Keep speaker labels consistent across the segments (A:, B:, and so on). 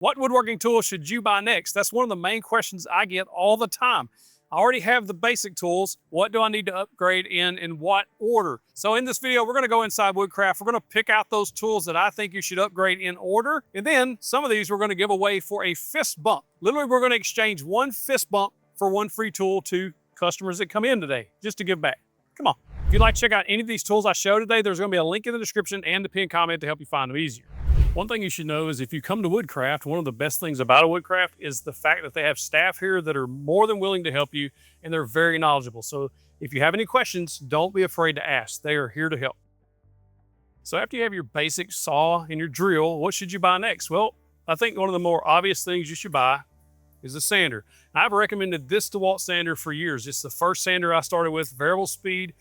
A: What woodworking tool should you buy next? That's one of the main questions I get all the time. I already have the basic tools. What do I need to upgrade in what order? So in this video, we're gonna go inside Woodcraft. We're gonna pick out those tools that I think you should upgrade in order. And then some of these we're gonna give away for a fist bump. Literally, we're gonna exchange one fist bump for one free tool to customers that come in today, just to give back. Come on. If you'd like to check out any of these tools I show today, there's gonna be a link in the description and the pinned comment to help you find them easier. One thing you should know is if you come to Woodcraft, one of the best things about a Woodcraft is the fact that they have staff here that are more than willing to help you, and they're very knowledgeable. So if you have any questions, don't be afraid to ask. They are here to help. So after you have your basic saw and your drill, what should you buy next? Well, I think one of the more obvious things you should buy is a sander. I've recommended this DeWalt sander for years. It's the first sander I started with, variable speed,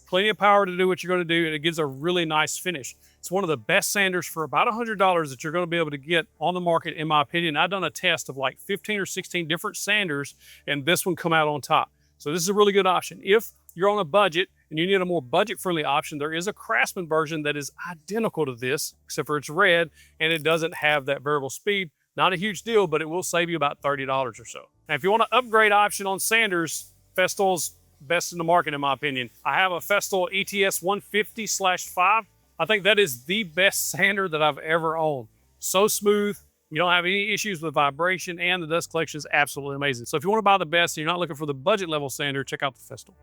A: plenty of power to do what you're going to do, and it gives a really nice finish. It's one of the best sanders for about $100 that you're going to be able to get on the market, in my opinion. I've done a test of like 15 or 16 different sanders, and this one come out on top. So this is a really good option. If you're on a budget and you need a more budget-friendly option, there is a Craftsman version that is identical to this, except for it's red, and it doesn't have that variable speed. Not a huge deal, but it will save you about $30 or so. Now, if you want an upgrade option on sanders, Festool's best in the market, in my opinion. I have a Festool ETS 150/5. I think that is the best sander that I've ever owned. So smooth. You don't have any issues with vibration, and the dust collection is absolutely amazing. So if you want to buy the best and you're not looking for the budget level sander, check out the Festool.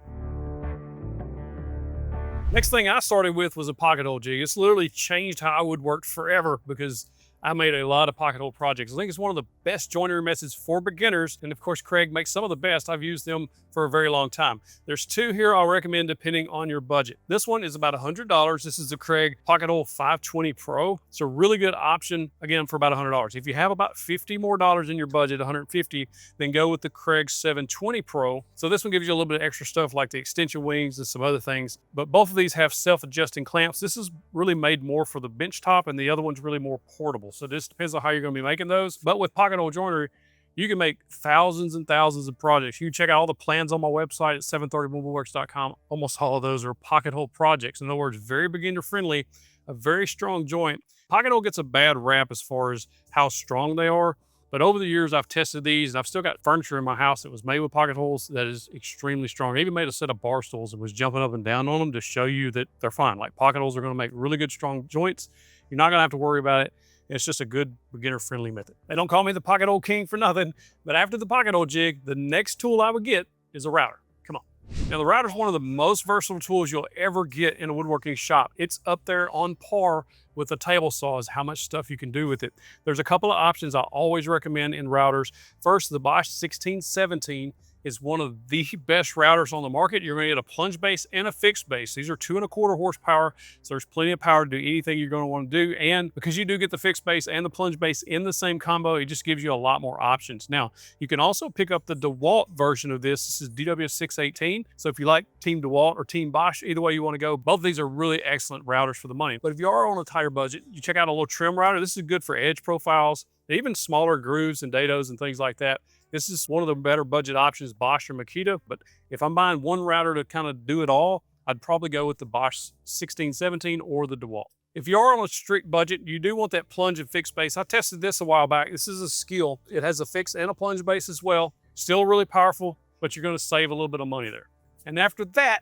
A: Next thing I started with was a pocket hole jig. It's literally changed how I woodworked forever because I made a lot of pocket hole projects. I think it's one of the best joinery methods for beginners. And of course, Craig makes some of the best. I've used them for a very long time. There's two here I'll recommend depending on your budget. This one is about $100. This is the Craig Pocket Hole 520 Pro. It's a really good option, again, for about $100. If you have about $50 more in your budget, $150, then go with the Craig 720 Pro. So this one gives you a little bit of extra stuff like the extension wings and some other things. But both of these have self-adjusting clamps. This is really made more for the bench top, and the other one's really more portable. So this depends on how you're going to be making those. But with pocket hole joinery, you can make thousands and thousands of projects. You can check out all the plans on my website at 730woodworks.com. Almost all of those are pocket hole projects. In other words, very beginner friendly, a very strong joint. Pocket hole gets a bad rap as far as how strong they are. But over the years, I've tested these, and I've still got furniture in my house that was made with pocket holes that is extremely strong. I even made a set of bar stools and was jumping up and down on them to show you that they're fine. Like, pocket holes are going to make really good, strong joints. You're not going to have to worry about it. It's just a good beginner-friendly method. They don't call me the pocket hole king for nothing, but after the pocket hole jig, the next tool I would get is a router. Come on. Now, the router is one of the most versatile tools you'll ever get in a woodworking shop. It's up there on par with a table saw is how much stuff you can do with it. There's a couple of options I always recommend in routers. First, the Bosch 1617 is one of the best routers on the market. You're going to get a plunge base and a fixed base. These are 2.25 horsepower, so there's plenty of power to do anything you're going to want to do. And because you do get the fixed base and the plunge base in the same combo, it just gives you a lot more options. Now, you can also pick up the DeWalt version of this. This is DW618. So if you like Team DeWalt or Team Bosch, either way you want to go, both of these are really excellent routers for the money. But if you are on a tighter budget, you check out a little trim router. This is good for edge profiles, even smaller grooves and dados and things like that. This is one of the better budget options, Bosch or Makita. But if I'm buying one router to kind of do it all, I'd probably go with the Bosch 1617 or the DeWalt. If you are on a strict budget, you do want that plunge and fixed base. I tested this a while back. This is a skill. It has a fixed and a plunge base as well. Still really powerful, but you're going to save a little bit of money there. And after that,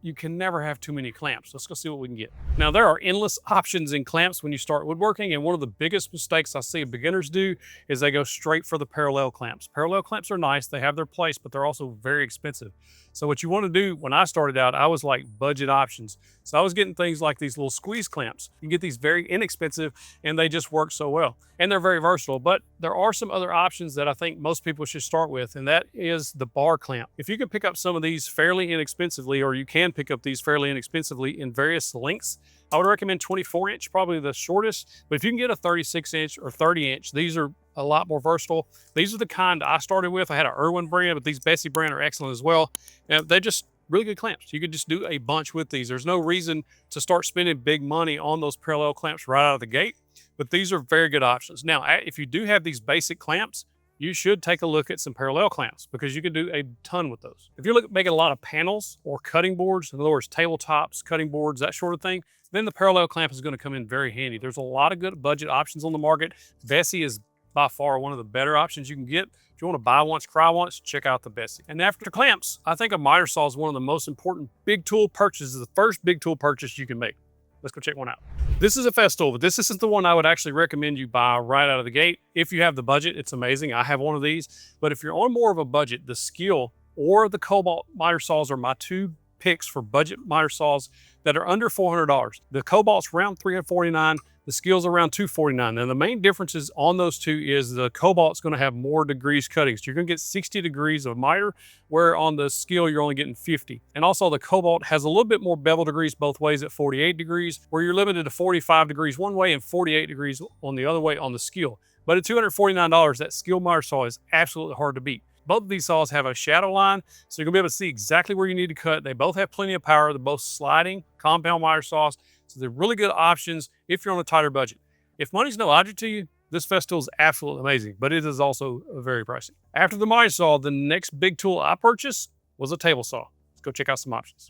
A: you can never have too many clamps. Let's go see what we can get. Now, there are endless options in clamps when you start woodworking, and one of the biggest mistakes I see beginners do is they go straight for the parallel clamps. Parallel clamps are nice, they have their place, but they're also very expensive. So what you want to do, when I started out, I was like budget options. So I was getting things like these little squeeze clamps. You can get these very inexpensive, and they just work so well. And they're very versatile, but there are some other options that I think most people should start with, and that is the bar clamp. If you can pick up some of these fairly inexpensively, or you can pick up these fairly inexpensively in various lengths, I would recommend 24 inch, probably the shortest, but if you can get a 36 inch or 30 inch, these are a lot more versatile. These are the kind I started with. I had an Irwin brand, but these Bessie brand are excellent as well. And they're just really good clamps. You could just do a bunch with these. There's no reason to start spending big money on those parallel clamps right out of the gate, but these are very good options. Now, if you do have these basic clamps, you should take a look at some parallel clamps because you can do a ton with those. If you're making a lot of panels or cutting boards, in other words, tabletops, cutting boards, that sort of thing, then the parallel clamp is going to come in very handy. There's a lot of good budget options on the market. Bessie is by far one of the better options you can get. If you want to buy once, cry once, check out the Bessie. And after clamps, I think a miter saw is one of the most important big tool purchases, the first big tool purchase you can make. Let's go check one out. This is a Festool, but this isn't the one I would actually recommend you buy right out of the gate. If you have the budget, it's amazing. I have one of these, but if you're on more of a budget, the Skill or the Cobalt miter saws are my two picks for budget miter saws that are under $400. The Cobalt's around $349, the Skill's around $249. And the main differences on those two is the Cobalt's gonna have more degrees cutting. So you're gonna get 60 degrees of miter, where on the Skill, you're only getting 50. And also the Cobalt has a little bit more bevel degrees both ways at 48 degrees, where you're limited to 45 degrees one way and 48 degrees on the other way on the Skill. But at $249, that Skill miter saw is absolutely hard to beat. Both of these saws have a shadow line, so you're gonna be able to see exactly where you need to cut. They both have plenty of power. They're both sliding compound miter saws, so they're really good options if you're on a tighter budget. If money's no object to you, this Festool is absolutely amazing, but it is also very pricey. After the miter saw, the next big tool I purchased was a table saw. Let's go check out some options.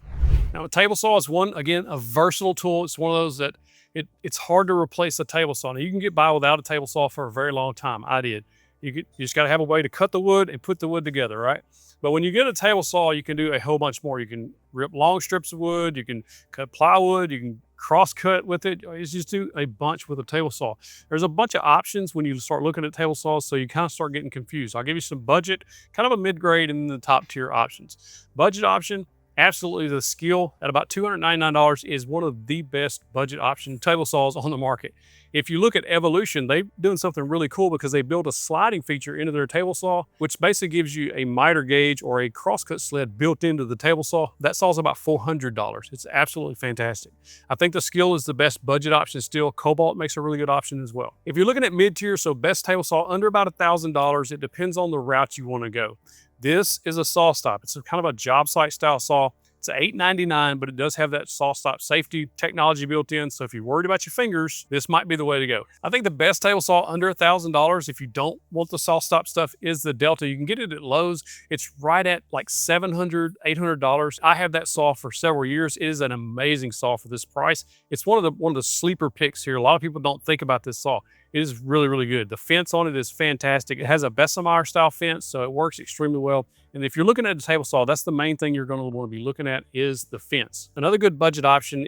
A: Now, a table saw is again, a versatile tool. It's one of those that it's hard to replace a table saw. Now, you can get by without a table saw for a very long time. I did. You just got to have a way to cut the wood and put the wood together, right? But when you get a table saw, you can do a whole bunch more. You can rip long strips of wood, you can cut plywood, you can cross cut with it. You just do a bunch with a table saw. There's a bunch of options when you start looking at table saws, so you kind of start getting confused. I'll give you some budget, kind of a mid-grade, and then the top tier options. Budget option, absolutely the Skill at about $299 is one of the best budget option table saws on the market. If you look at Evolution, they're doing something really cool because they built a sliding feature into their table saw, which basically gives you a miter gauge or a crosscut sled built into the table saw. That saw's about $400. It's absolutely fantastic. I think the Skill is the best budget option still. Cobalt makes a really good option as well. If you're looking at mid-tier, so best table saw under about $1,000, it depends on the route you want to go. This is a saw stop. It's kind of a job site style saw. It's $8.99, but it does have that saw stop safety technology built in. So if you're worried about your fingers, this might be the way to go. I think the best table saw under $1,000, if you don't want the saw stop stuff, is the Delta. You can get it at Lowe's. It's right at like $700, $800. I have that saw for several years. It is an amazing saw for this price. It's one of the sleeper picks here. A lot of people don't think about this saw. It is really, really good. The fence on it is fantastic. It has a Bessemeyer style fence, so it works extremely well. And if you're looking at a table saw, that's the main thing you're going to want to be looking at is the fence. Another good budget option,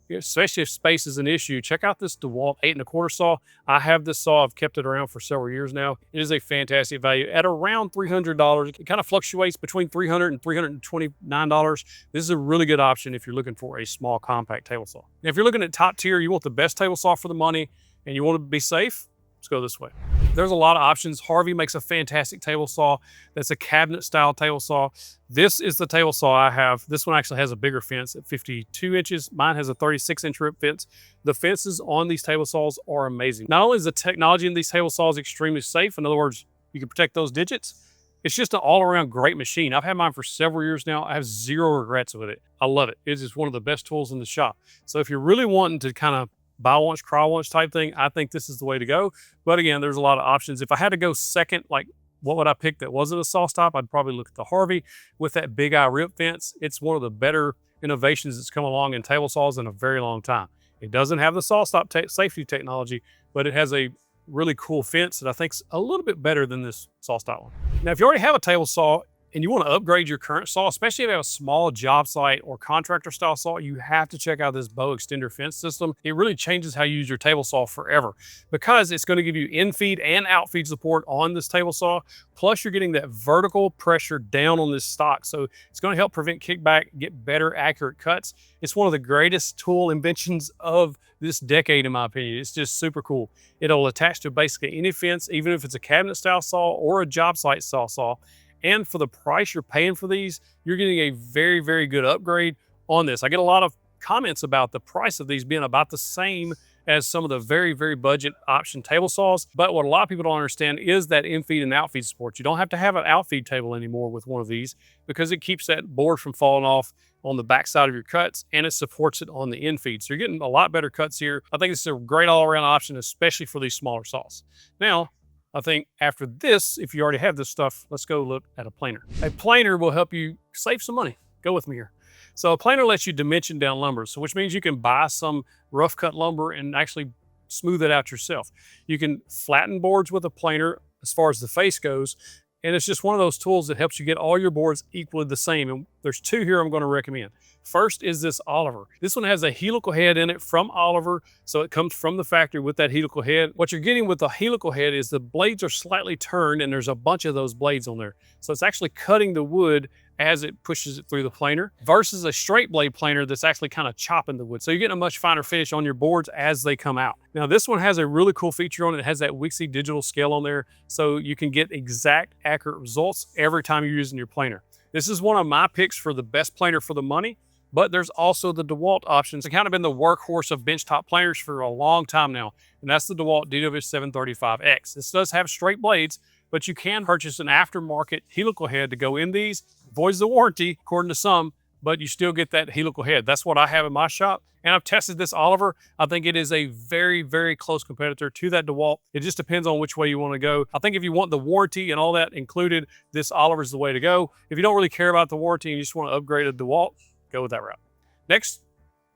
A: especially if space is an issue, check out this DeWalt 8 1/4 saw. I have this saw. I've kept it around for several years now. It is a fantastic value at around $300. It kind of fluctuates between $300 and $329. This is a really good option if you're looking for a small compact table saw. Now, if you're looking at top tier, you want the best table saw for the money, and you want to be safe, let's go this way. There's a lot of options. Harvey makes a fantastic table saw that's a cabinet style table saw. This is the table saw I have. This one actually has a bigger fence at 52 inches. Mine has a 36-inch rip fence. The fences on these table saws are amazing. Not only is the technology in these table saws extremely safe, in other words, you can protect those digits, it's just an all-around great machine. I've had mine for several years now. I have zero regrets with it. I love it. It's just one of the best tools in the shop. So if you're really wanting to kind of buy once, cry once type thing, I think this is the way to go. But again, there's a lot of options. If I had to go second, like what would I pick that wasn't a saw stop? I'd probably look at the Harvey with that big eye rip fence. It's one of the better innovations that's come along in table saws in a very long time. It doesn't have the saw stop safety technology, but it has a really cool fence that I think's a little bit better than this saw style one. Now, if you already have a table saw and you want to upgrade your current saw, especially if you have a small job site or contractor style saw, you have to check out this bow extender fence system. It really changes how you use your table saw forever because it's going to give you in-feed and out-feed support on this table saw. Plus you're getting that vertical pressure down on this stock. So it's going to help prevent kickback, get better accurate cuts. It's one of the greatest tool inventions of this decade, in my opinion. It's just super cool. It'll attach to basically any fence, even if it's a cabinet style saw or a job site style saw. And for the price you're paying for these, you're getting a very, very good upgrade on this. I get a lot of comments about the price of these being about the same as some of the very, very budget option table saws. But what a lot of people don't understand is that in-feed and out-feed support. You don't have to have an out-feed table anymore with one of these because it keeps that board from falling off on the back side of your cuts, and it supports it on the in-feed. So you're getting a lot better cuts here. I think it's a great all-around option, especially for these smaller saws. Now, I think after this, if you already have this stuff, let's go look at a planer. A planer will help you save some money. Go with me here. So a planer lets you dimension down lumber, so which means you can buy some rough cut lumber and actually smooth it out yourself. You can flatten boards with a planer as far as the face goes. And it's just one of those tools that helps you get all your boards equally the same. And there's two here I'm going to recommend. First is this Oliver. This one has a helical head in it from Oliver, so it comes from the factory with that helical head. What you're getting with the helical head is the blades are slightly turned, and there's a bunch of those blades on there. So it's actually cutting the wood as it pushes it through the planer versus a straight blade planer that's actually kind of chopping the wood. So you're getting a much finer finish on your boards as they come out. Now this one has a really cool feature on it. It has that Wixie digital scale on there, so you can get exact accurate results every time you're using your planer. This is one of my picks for the best planer for the money, but there's also the DeWalt options. It's kind of been the workhorse of benchtop planers for a long time now, and that's the DeWalt DW735X. This does have straight blades, but you can purchase an aftermarket helical head to go in these. Voids the warranty, according to some, but you still get that helical head. That's what I have in my shop. And I've tested this Oliver. I think it is a very, very close competitor to that DeWalt. It just depends on which way you want to go. I think if you want the warranty and all that included, this Oliver is the way to go. If you don't really care about the warranty and you just want to upgrade a DeWalt, go with that route. Next,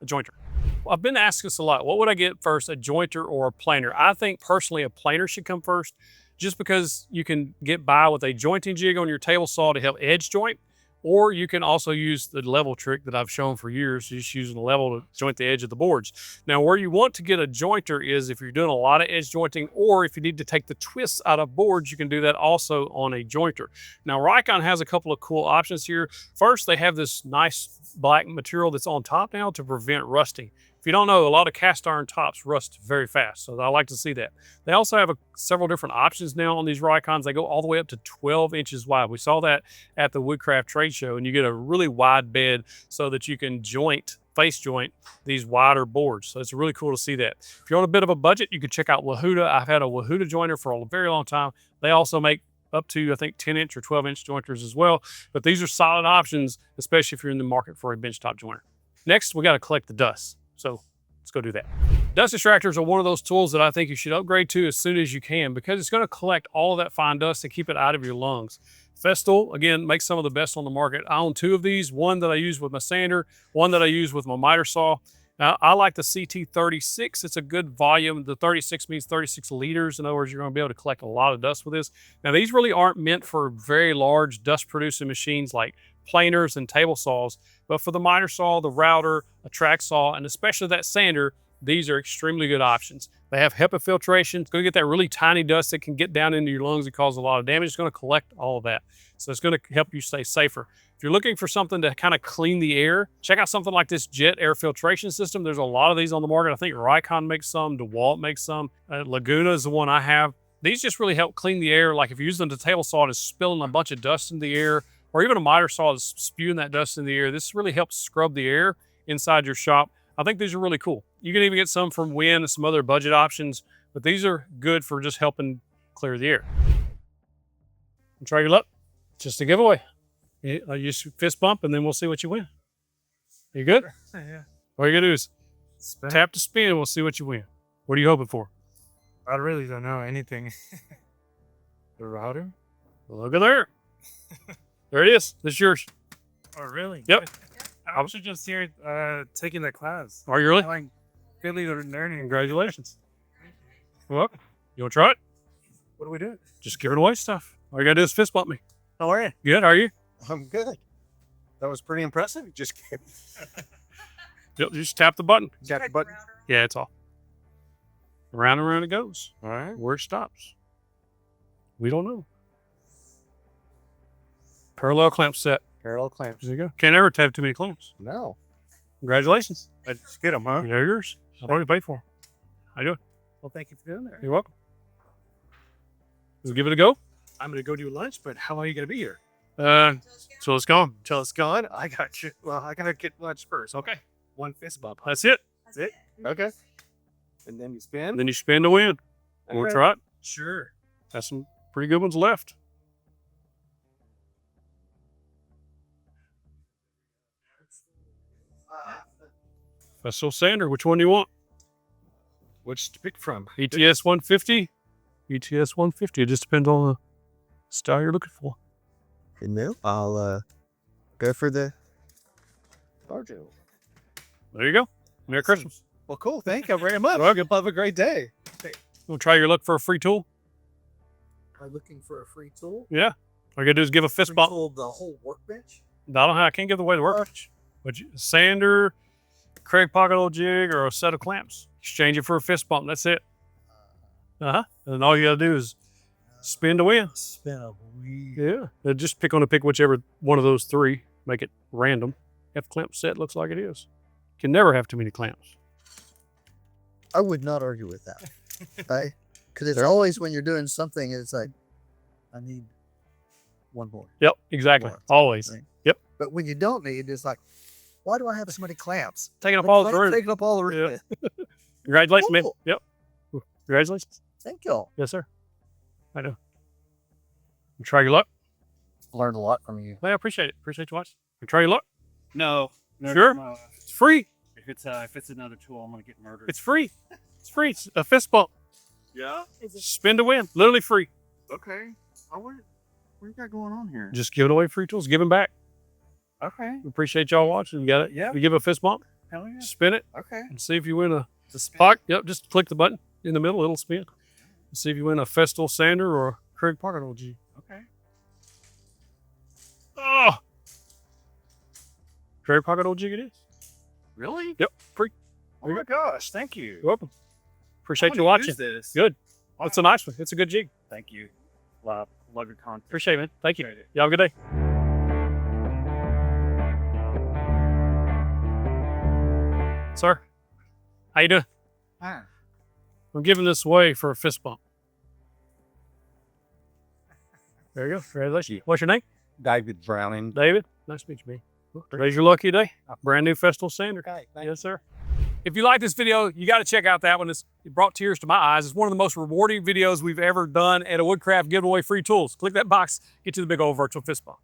A: a jointer. I've been asked this a lot. What would I get first, a jointer or a planer? I think personally a planer should come first, just because you can get by with a jointing jig on your table saw to help edge joint, or you can also use the level trick that I've shown for years, just using the level to joint the edge of the boards. Now, where you want to get a jointer is if you're doing a lot of edge jointing, or if you need to take the twists out of boards, you can do that also on a jointer. Now, Rikon has a couple of cool options here. First, they have this nice black material that's on top now to prevent rusting. If you don't know, a lot of cast iron tops rust very fast, so I like to see that. They also have several different options now on these Rikons. They go all the way up to 12 inches wide. We saw that at the Woodcraft trade show, and you get a really wide bed so that you can face joint these wider boards. So it's really cool to see that. If you're on a bit of a budget, you can check out Wahuda. I've had a Wahuda jointer for a very long time. They also make up to, I think, 10-inch or 12-inch jointers as well. But these are solid options, especially if you're in the market for a benchtop jointer. Next, we got to collect the dust. So let's go do that. Dust extractors are one of those tools that I think you should upgrade to as soon as you can, because it's going to collect all of that fine dust and keep it out of your lungs. Festool, again, makes some of the best on the market. I own two of these, one that I use with my sander, one that I use with my miter saw. Now, I like the CT36. It's a good volume. The 36 means 36 liters. In other words, you're going to be able to collect a lot of dust with this. Now, these really aren't meant for very large dust producing machines like planers and table saws, but for the miter saw, the router, a track saw, and especially that sander, these are extremely good options. They have HEPA filtration. It's going to get that really tiny dust that can get down into your lungs and cause a lot of damage. It's going to collect all of that. So it's going to help you stay safer. If you're looking for something to kind of clean the air, check out something like this jet air filtration system. There's a lot of these on the market. I think Rikon makes some, DeWalt makes some. Laguna is the one I have. These just really help clean the air. Like if you're using the table saw and it's spilling a bunch of dust in the air, or even a miter saw is spewing that dust in the air, this really helps scrub the air inside your shop. I think these are really cool. You can even get some from Win and some other budget options, but these are good for just helping clear the air. And try your luck. Just a giveaway. You just fist bump and then we'll see what you win. You good?
B: Yeah.
A: All you gotta do is
B: Spin.
A: tap the spin and we'll see what you win. What are you hoping for?
B: I really don't know anything. The router?
A: Look at there. There it is. This is yours.
B: Oh, really?
A: Yep.
B: I'm actually just here taking the class.
A: Are you really?
B: I like really learning.
A: Congratulations. Well, you want to try it?
B: What do we do?
A: Just giving away stuff. All you got to do is fist bump me.
B: How are you?
A: Good. How are you?
B: I'm good. That was pretty impressive. You just came.
A: Yep, just tap the button.
B: Got the button.
A: Yeah, it's all. Around and around it goes.
B: All right.
A: Where it stops, we don't know. Parallel clamp set.
B: Parallel clamps.
A: There you go. Can't ever have too many clamps.
B: No.
A: Congratulations.
B: Let's get them, huh?
A: They're yours. I've already paid for them. How you doing?
B: Well, thank you for doing that.
A: You're welcome. Let's give it a go.
B: I'm going to go do lunch, but how long are you going to be here?
A: So let's go.
B: Till it's gone? I got you. Well, I got to get lunch first.
A: Okay.
B: One fist bump.
A: That's it.
B: That's it? Okay. And then you spin?
A: And then you spin to win. Want to try it?
B: Sure.
A: Got some pretty good ones left. Festool sander, which one do you want?
B: Which to pick from?
A: ETS 150? ETS 150. It just depends on the style you're looking for.
C: No, I'll go for the Barjo.
A: There you go. Merry Christmas.
B: Well, cool. Thank you very much.
A: Welcome.
B: Have a great day.
A: We'll try your luck for a free tool.
C: Am I looking for a free tool?
A: Yeah. All you gotta do is give a fist
C: Free
A: bump.
C: tool of the whole workbench?
A: I don't know how I can't give away the workbench. But sander, Craig pocket hole jig, or a set of clamps. Exchange it for a fist bump. That's it. And then all you gotta do is spin to win.
C: Spin a wheel.
A: Yeah. Just pick whichever one of those three. Make it random. F clamp set looks like it is. Can never have too many clamps.
D: I would not argue with that. Right? Because it's always when you're doing something, it's like, I need one more.
A: Yep, exactly.
D: More.
A: Always.
D: Right?
A: Yep.
D: But when you don't need, it's like, why do I have so many clamps?
A: Taking up all the room.
D: Taking up all the room.
A: Congratulations, man.
D: Cool.
A: Yep. Congratulations.
D: Thank y'all.
A: Yes, sir. I know. Try your luck.
D: Learned a lot from you.
A: I appreciate it. Appreciate you watching. Try your luck.
E: No.
A: Sure.
E: No.
A: It's free.
E: If it's another tool, I'm gonna get murdered.
A: It's free. It's free. It's a fist bump.
E: Yeah.
A: Spin to win. Literally free.
E: Okay. What you got going on here?
A: Just giving away free tools. Give them back.
E: Okay.
A: We appreciate y'all watching. You got it?
E: Yeah.
A: You give a fist bump.
E: Hell yeah.
A: Spin it
E: Okay.
A: and see if you win a
E: It's a
A: pocket. Yep. Just click the button in the middle. It'll spin. See if you win a Festal sander or a Craig pocket hole G.
E: Okay.
A: Oh. Craig pocket hole jig it is.
E: Really?
A: Yep. Free.
E: Oh my gosh! Thank you.
A: You're welcome. Appreciate
E: I'm
A: you
E: gonna
A: watching.
E: use this.
A: Good.
E: Wow.
A: It's a nice one. It's a good jig.
E: Thank you. Love your content.
A: Appreciate it, man. Thank you.
E: Appreciate it.
A: Y'all have a good day. Sir, how you doing?
E: Ah.
A: I'm giving this away for a fist bump. There you go. Congratulations. What's your name?
F: David Browning.
A: David. Nice to meet you, man. Well, today's your lucky day. Brand new Festal sander.
F: Okay,
A: Yes, sir. If you like this video, you got to check out that one. It brought tears to my eyes. It's one of the most rewarding videos we've ever done at a Woodcraft giving away free tools. Click that box, get you the big old virtual fist bump.